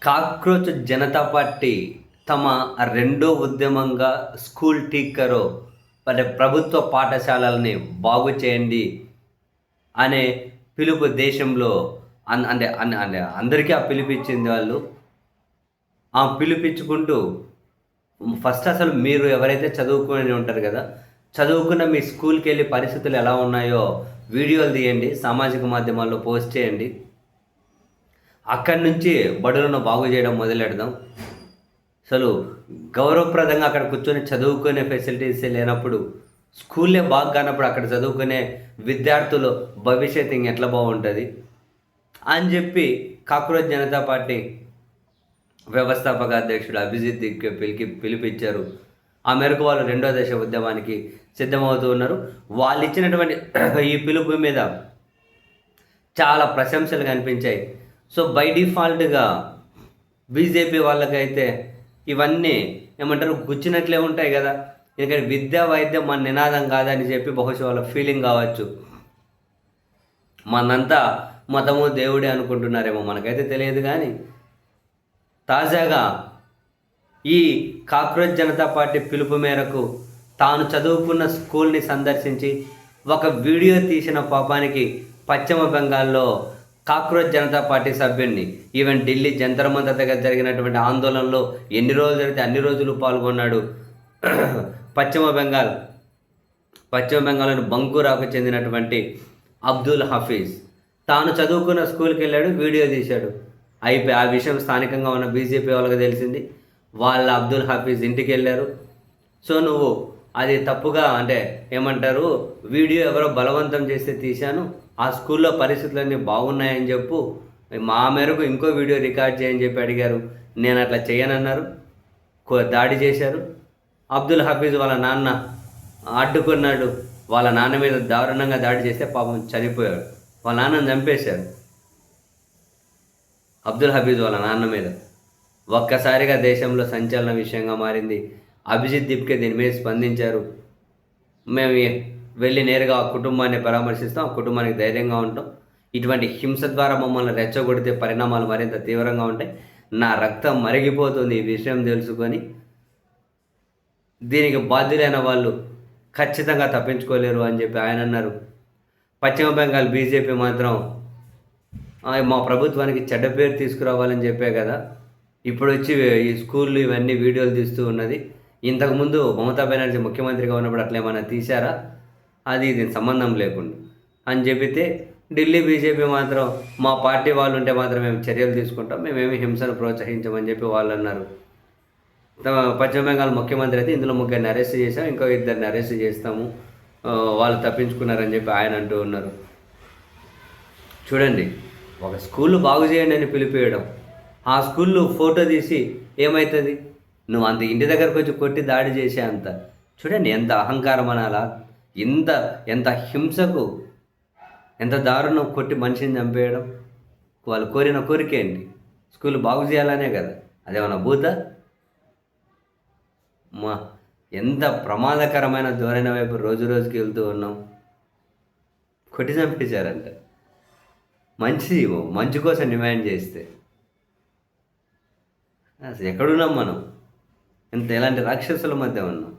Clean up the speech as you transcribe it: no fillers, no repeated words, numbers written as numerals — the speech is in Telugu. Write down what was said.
కాక్రోచ్ జనతా పార్టీ తమ రెండో ఉద్యమంగా స్కూల్ టీచరు మరి ప్రభుత్వ పాఠశాలల్ని బాగు చేయండి అనే పిలుపు దేశంలో అంటే అందరికీ ఆ పిలిపిచ్చింది వాళ్ళు. ఆ పిలిపించుకుంటూ ఫస్ట్ అసలు మీరు ఎవరైతే చదువుకొని ఉంటారు కదా, చదువుకున్న మీ స్కూల్‌కెళ్ళి పరిస్థితులు ఎలా ఉన్నాయో వీడియోలు తీయండి, సామాజిక మాధ్యమాల్లో పోస్ట్ చేయండి. అక్కడి నుంచి బడులను బాగు చేయడం మొదలెడదాం. అసలు గౌరవప్రదంగా అక్కడ కూర్చొని చదువుకునే ఫెసిలిటీసే లేనప్పుడు, స్కూల్లే బాగా కానప్పుడు అక్కడ చదువుకునే విద్యార్థులు భవిష్యత్తు ఇంకెట్లా బాగుంటుంది అని చెప్పి కాక్రోచ్ జనతా పార్టీ వ్యవస్థాపక అధ్యక్షుడు అభిజిత్ పిలిపించారు. ఆ మేరకు వాళ్ళు రెండో దశ ఉద్యమానికి సిద్ధమవుతూ ఉన్నారు. వాళ్ళు ఇచ్చినటువంటి ఈ పిలుపు మీద చాలా ప్రశంసలు కనిపించాయి. సో బై డిఫాల్ట్‌గా బీజేపీ వాళ్ళకైతే ఇవన్నీ ఏమంటారు గుచ్చినట్లే ఉంటాయి కదా! ఎందుకంటే విద్య, వైద్యం మన నినాదం కాదని చెప్పి బహుశా వాళ్ళ ఫీలింగ్ కావచ్చు. మనంతా మతము, దేవుడే అనుకుంటున్నారేమో మనకైతే తెలియదు కానీ, తాజాగా ఈ కాక్రోచ్ జనతా పార్టీ పిలుపు మేరకు తాను చదువుకున్న స్కూల్‌ని సందర్శించి ఒక వీడియో తీసిన పాపానికి పశ్చిమ బెంగాల్లో కాక్రోచ్ జనతా పార్టీ సభ్యుడిని ఈవెన్ ఢిల్లీ జంతర్ మంతర్ దగ్గర జరిగినటువంటి ఆందోళనలో ఎన్ని రోజులు జరిగితే అన్ని రోజులు పాల్గొన్నాడు. పశ్చిమ బెంగాల్లోని బంకురాకు చెందినటువంటి అబ్దుల్ హఫీజ్ తాను చదువుకున్న స్కూల్కి వెళ్ళాడు, వీడియో తీశాడు. అయిపోయి ఆ విషయం స్థానికంగా ఉన్న బీజేపీ వాళ్ళకి తెలిసింది. వాళ్ళ అబ్దుల్ హఫీజ్ ఇంటికి వెళ్ళారు. సో నువ్వు అది తప్పుగా అంటే ఏమంటారు, వీడియో ఎవరో బలవంతం చేస్తే తీశాను, ఆ స్కూల్లో పరిస్థితులన్నీ బాగున్నాయని చెప్పు, మా మేరకు ఇంకో వీడియో రికార్డ్ చేయని చెప్పి అడిగారు. నేను అట్లా చేయనన్నారు. దాడి చేశారు. అబ్దుల్ హఫీజ్ వాళ్ళ నాన్న అడ్డుకున్నాడు. వాళ్ళ నాన్న మీద దారుణంగా దాడి చేస్తే పాపం చనిపోయాడు. వాళ్ళ నాన్నని చంపేశారు. అబ్దుల్ హఫీజ్ వాళ్ళ నాన్న మీద ఒక్కసారిగా దేశంలో సంచలన విషయంగా మారింది. అభిజిత్ దీప్కే దీని మీద స్పందించారు. మేము వెళ్ళి నేరుగా ఆ కుటుంబాన్ని పరామర్శిస్తాం, ఆ కుటుంబానికి ధైర్యంగా ఉంటాం. ఇటువంటి హింస ద్వారా మమ్మల్ని రెచ్చగొడితే పరిణామాలు మరింత తీవ్రంగా ఉంటాయి. నా రక్తం మరిగిపోతుంది ఈ విషయం తెలుసుకొని. దీనికి బాధ్యులైన వాళ్ళు ఖచ్చితంగా తప్పించుకోలేరు అని చెప్పి ఆయన అన్నారు. పశ్చిమ బెంగాల్ బీజేపీ మాత్రం మా ప్రభుత్వానికి చెడ్డ పేరు తీసుకురావాలని చెప్పే కదా ఇప్పుడు వచ్చి ఈ స్కూళ్ళు ఇవన్నీ వీడియోలు తీస్తూ ఉన్నది. ఇంతకుముందు మమతా బెనర్జీ ముఖ్యమంత్రిగా ఉన్నప్పుడు అట్లా ఏమైనా తీశారా, అది దీనికి సంబంధం లేకుండా అని చెప్పితే, ఢిల్లీ బీజేపీ మాత్రం మా పార్టీ వాళ్ళు ఉంటే మాత్రం మేము చర్యలు తీసుకుంటాం, మేమేమి హింసను ప్రోత్సహించమని చెప్పి వాళ్ళు అన్నారు. పశ్చిమ బెంగాల్ ముఖ్యమంత్రి అయితే ఇందులో ముగ్గురిని అరెస్ట్ చేసాం, ఇంకో ఇద్దరిని అరెస్ట్ చేస్తాము, వాళ్ళు తప్పించుకున్నారని చెప్పి ఆయన అంటూ ఉన్నారు. చూడండి, ఒక స్కూళ్ళు బాగు చేయండి అని పిలిపేయడం, ఆ స్కూల్లో ఫోటో తీసి ఏమవుతుంది, నువ్వు అంత ఇంటి దగ్గరకు వచ్చి కొట్టి దాడి చేసే అంత. చూడండి ఎంత అహంకారం అనాలా, ఎంత హింసకు, ఎంత దారుణం, కొట్టి మనిషిని చంపేయడం. వాళ్ళు కోరిన కోరిక ఏంటి, స్కూల్ బాగు చేయాలనే కదా, అదేమన్నా భూత. ఎంత ప్రమాదకరమైన ధోరణి వైపు రోజు రోజుకి వెళ్తూ ఉన్నాం. కొట్టి చంపేశారంట మంచి కోసం డిమాండ్ చేస్తే. అసలు ఎక్కడున్నాం మనం, ఎలాంటి రాక్షసుల మధ్య ఉన్నాం.